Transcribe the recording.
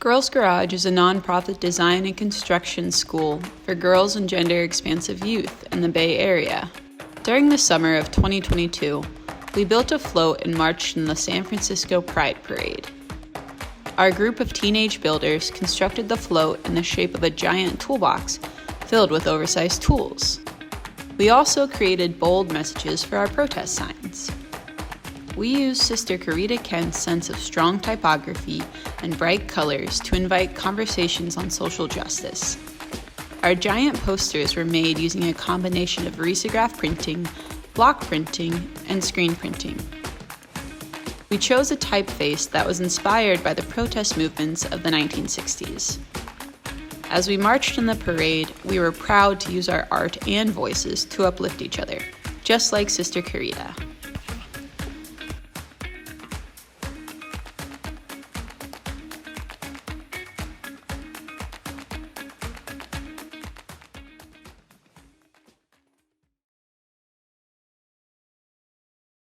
Girls Garage is a nonprofit design and construction school for girls and gender-expansive youth in the Bay Area. During the summer of 2022, we built a float and marched in the San Francisco Pride Parade. Our group of teenage builders constructed the float in the shape of a giant toolbox filled with oversized tools. We also created bold messages for our protest signs. We used Sister Corita Kent's sense of strong typography and bright colors to invite conversations on social justice. Our giant posters were made using a combination of risograph printing, block printing, and screen printing. We chose a typeface that was inspired by the protest movements of the 1960s. As we marched in the parade, we were proud to use our art and voices to uplift each other, just like Sister Corita.